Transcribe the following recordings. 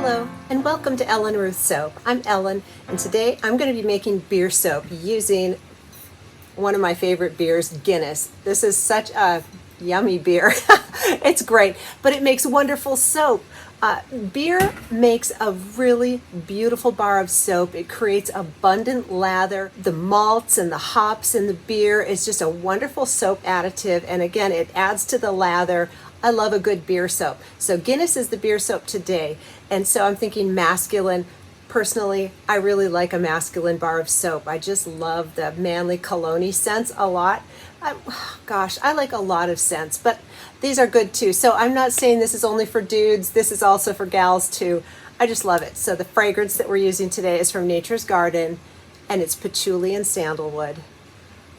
Hello and welcome to Ellen Ruth Soap. I'm Ellen and today I'm going to be making beer soap using one of my favorite beers, Guinness. This is such a yummy beer. It's great, but it makes wonderful soap. Beer makes a really beautiful bar of soap. It creates abundant lather. The malts and the hops in the beer is just a wonderful soap additive, and again, it adds to the lather. I love a good beer soap. So Guinness is the beer soap today, and so I'm thinking masculine. Personally, I really like a masculine bar of soap. I just love the manly cologne scents a lot. I like a lot of scents, but these are good too. So I'm not saying this is only for dudes. This is also for gals too. I just love it. So the fragrance that we're using today is from Nature's Garden, and it's patchouli and sandalwood.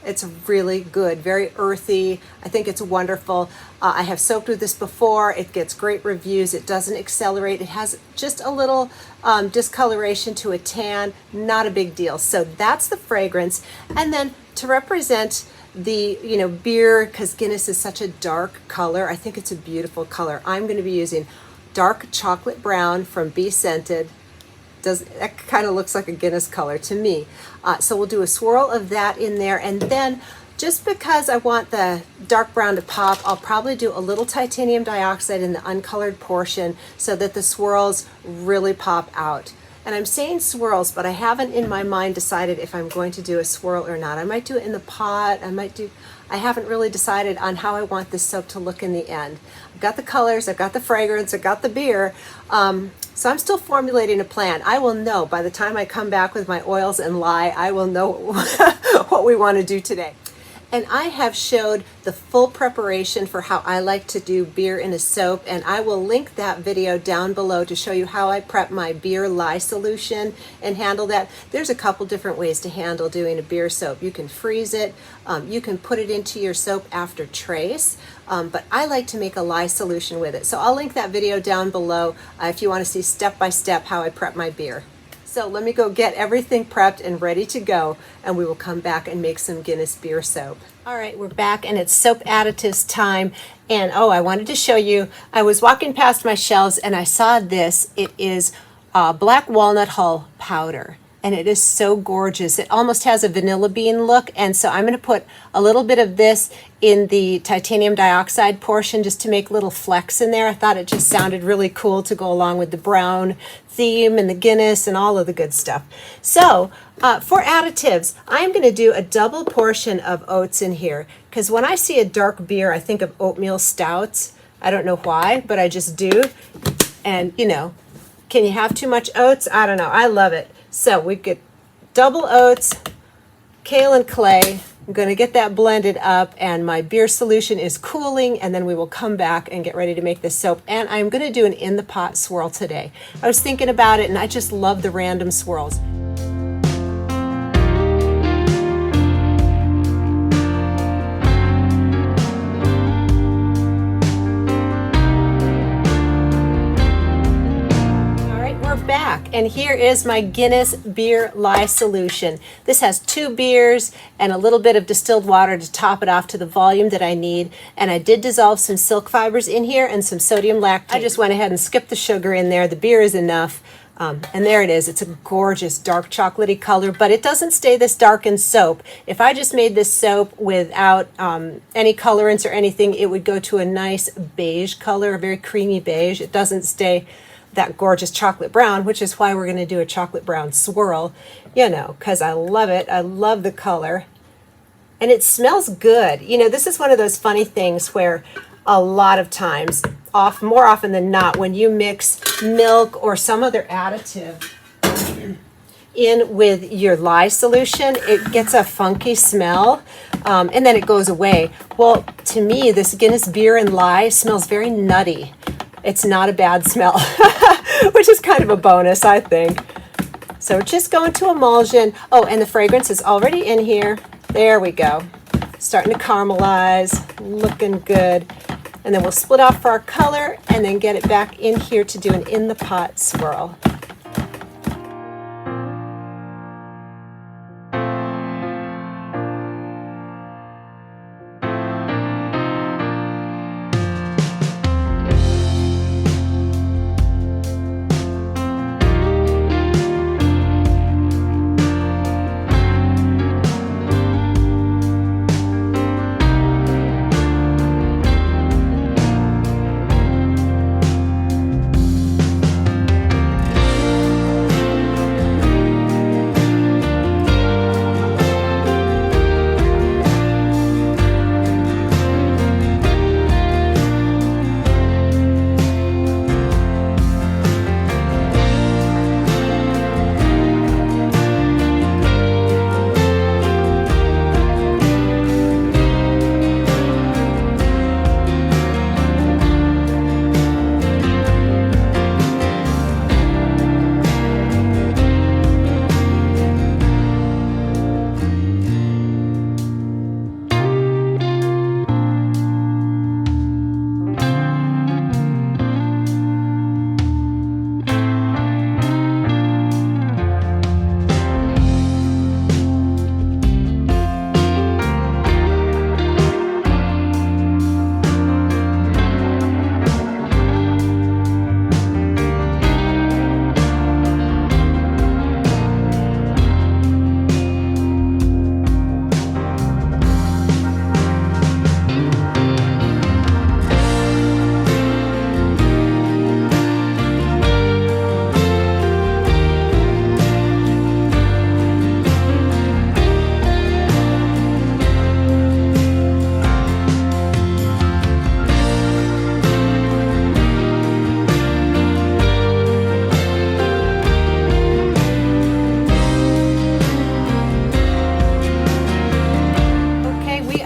It's really good, very earthy. I think it's wonderful. I have soaped with this before. It gets great reviews. It doesn't accelerate. It has just a little discoloration to a tan, not a big deal. So that's the fragrance. And then to represent the beer, because Guinness is such a dark color, I think it's a beautiful color. I'm going to be using dark chocolate brown from Be Scented. That kind of looks like a Guinness color to me. So we'll do a swirl of that in there, and then just because I want the dark brown to pop, I'll probably do a little titanium dioxide in the uncolored portion so that the swirls really pop out. And I'm saying swirls, but I haven't in my mind decided if I'm going to do a swirl or not. I might do it in the pot. I haven't really decided on how I want this soap to look in the end. I've got the colors, I've got the fragrance, I've got the beer. So I'm still formulating a plan. I will know by the time I come back with my oils and lye, I will know what we want to do today. And I have showed the full preparation for how I like to do beer in a soap, and I will link that video down below to show you how I prep my beer lye solution and handle that. There's a couple different ways to handle doing a beer soap. You can freeze it, you can put it into your soap after trace, but I like to make a lye solution with it. So I'll link that video down below if you want to see step by step how I prep my beer. So let me go get everything prepped and ready to go, and we will come back and make some Guinness beer soap. All right, we're back and it's soap additives time. And I wanted to show you, I was walking past my shelves and I saw this. It is black walnut hull powder, and it is so gorgeous. It almost has a vanilla bean look, and so I'm going to put a little bit of this in the titanium dioxide portion just to make little flecks in there. I thought it just sounded really cool to go along with the brown theme and the Guinness and all of the good stuff. So for additives, I'm going to do a double portion of oats in here, because when I see a dark beer, I think of oatmeal stouts. I don't know why, but I just do. And can you have too much oats? I don't know. I love it. So we get double oats, kale and clay. I'm going to get that blended up, and my beer solution is cooling, and then we will come back and get ready to make this soap. And I'm going to do an in the pot swirl today. I was thinking about it, and I just love the random swirls. And here is my Guinness beer lye solution. This has 2 beers and a little bit of distilled water to top it off to the volume that I need. And I did dissolve some silk fibers in here and some sodium lactate. I just went ahead and skipped the sugar in there. The beer is enough. And there it is. It's a gorgeous dark chocolatey color, but it doesn't stay this dark in soap. If I just made this soap without any colorants or anything, it would go to a nice beige color, a very creamy beige. It doesn't stay that gorgeous chocolate brown, which is why we're going to do a chocolate brown swirl, because I love it. I love the color. And it smells good. This is one of those funny things where a lot of times, more often than not, when you mix milk or some other additive in with your lye solution, it gets a funky smell, and then it goes away. Well, to me, this Guinness beer and lye smells very nutty. It's not a bad smell, which is kind of a bonus, I think. So we're just going to emulsion. Oh, and the fragrance is already in here. There we go. Starting to caramelize, looking good. And then we'll split off for our color and then get it back in here to do an in the pot swirl.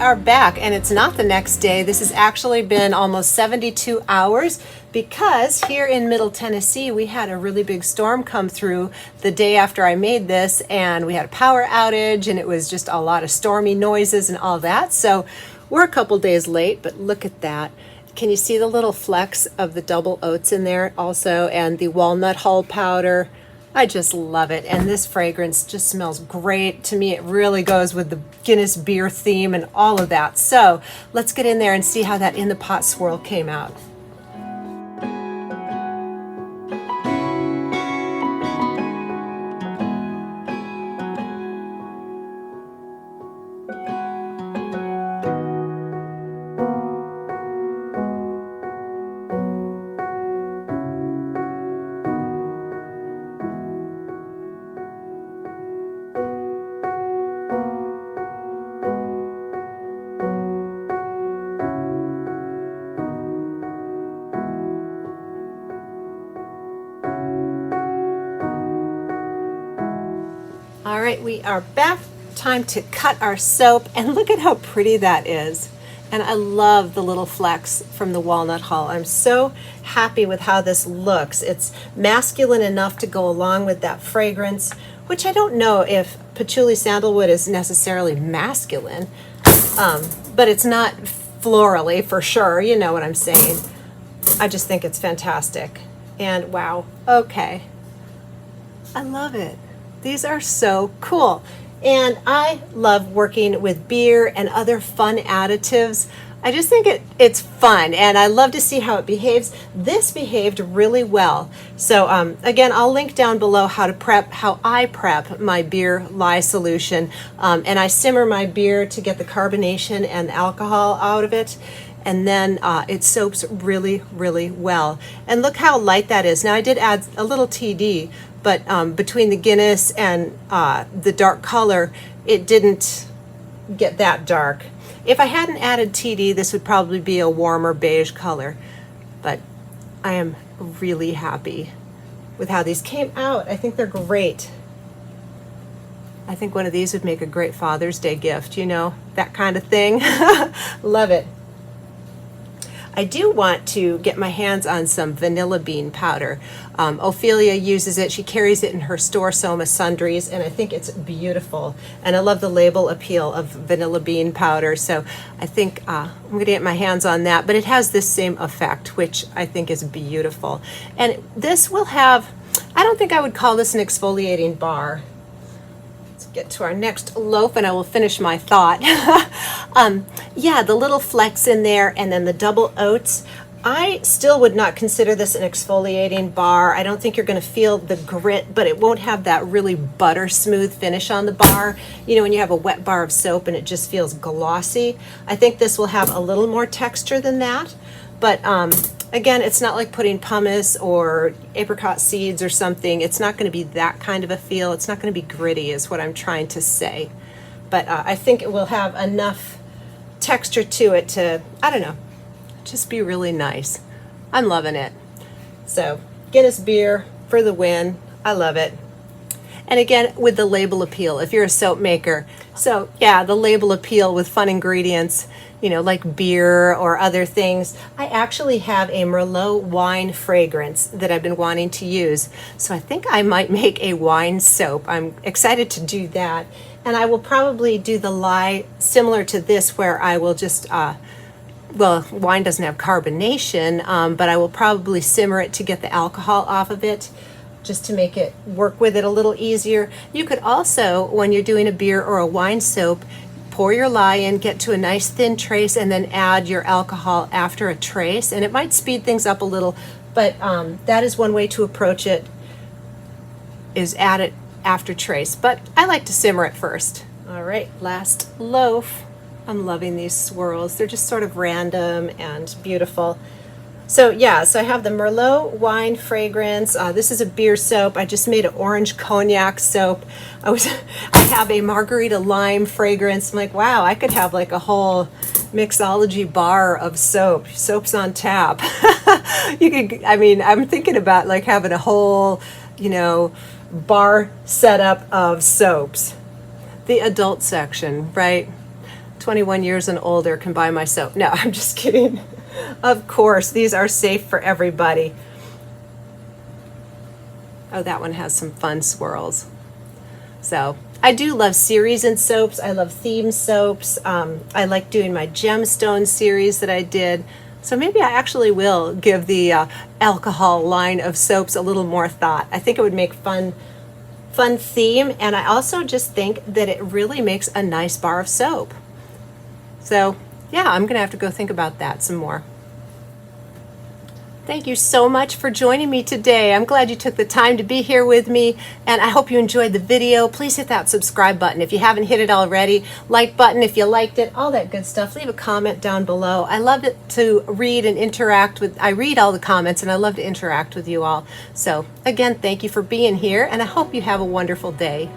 are back, and it's not the next day. This has actually been almost 72 hours because here in Middle Tennessee, we had a really big storm come through the day after I made this, and we had a power outage, and it was just a lot of stormy noises and all that. So we're a couple days late, but look at that. Can you see the little flecks of the double oats in there also, and the walnut hull powder? I just love it, and this fragrance just smells great. To me, it really goes with the Guinness beer theme and all of that. So let's get in there and see how that In the Pot Swirl came out. All right, we are back. Time to cut our soap, and look at how pretty that is. And I love the little flecks from the walnut hull. I'm so happy with how this looks. It's masculine enough to go along with that fragrance, which I don't know if patchouli sandalwood is necessarily masculine, but it's not florally for sure. You know what I'm saying. I just think it's fantastic. And wow, okay. I love it. These are so cool. And I love working with beer and other fun additives. I just think it's fun, and I love to see how it behaves. This behaved really well. So again, I'll link down below how I prep my beer lye solution. And I simmer my beer to get the carbonation and the alcohol out of it. And then it soaks really, really well. And look how light that is. Now I did add a little TD, but between the Guinness and the dark color, it didn't get that dark. If I hadn't added TD, this would probably be a warmer beige color. But I am really happy with how these came out. I think they're great. I think one of these would make a great Father's Day gift, you know, that kind of thing. Love it. I do want to get my hands on some vanilla bean powder. Ophelia uses it. She carries it in her store, Soma Sundries, and I think it's beautiful. And I love the label appeal of vanilla bean powder, so I think I'm going to get my hands on that. But it has this same effect, which I think is beautiful. And this will have, I don't think I would call this an exfoliating bar. Get to our next loaf and I will finish my thought. Yeah, the little flecks in there and then the double oats. I still would not consider this an exfoliating bar. I don't think you're going to feel the grit, but it won't have that really butter smooth finish on the bar. You know, when you have a wet bar of soap and it just feels glossy. I think this will have a little more texture than that. But again, it's not like putting pumice or apricot seeds or something. It's not going to be that kind of a feel. It's not going to be gritty is what I'm trying to say. But I think it will have enough texture to it to, I don't know, just be really nice. I'm loving it. So Guinness beer for the win. I love it. And again, with the label appeal, if you're a soap maker. So yeah, the label appeal with fun ingredients, you know, like beer or other things. I actually have a Merlot wine fragrance that I've been wanting to use. So I think I might make a wine soap. I'm excited to do that. And I will probably do the lye similar to this, where I will just, well, wine doesn't have carbonation, but I will probably simmer it to get the alcohol off of it, just to make it work with it a little easier. You could also, when you're doing a beer or a wine soap, pour your lye in, get to a nice thin trace, and then add your alcohol after a trace. And it might speed things up a little, but that is one way to approach it, is add it after trace. But I like to simmer it first. All right, last loaf. I'm loving these swirls. They're just sort of random and beautiful. So yeah, so I have the Merlot wine fragrance. This is a beer soap. I just made an orange cognac soap. I have a margarita lime fragrance. I'm like, wow, I could have like a whole mixology bar of soaps on tap. You could, I mean, I'm thinking about like having a whole, you know, bar setup of soaps. The adult section, right? 21 years and older can buy my soap. No, I'm just kidding. Of course, these are safe for everybody. Oh, that one has some fun swirls. So I do love series in soaps. I love theme soaps. I like doing my gemstone series that I did. So maybe I actually will give the alcohol line of soaps a little more thought. I think it would make fun theme, and I also just think that it really makes a nice bar of soap. So yeah, I'm gonna have to go think about that some more. Thank you so much for joining me today. I'm glad you took the time to be here with me, and I hope you enjoyed the video. Please hit that subscribe button if you haven't hit it already. Like button if you liked it, all that good stuff. Leave a comment down below. I love to read and interact with, I read all the comments and I love to interact with you all. So again, thank you for being here, and I hope you have a wonderful day.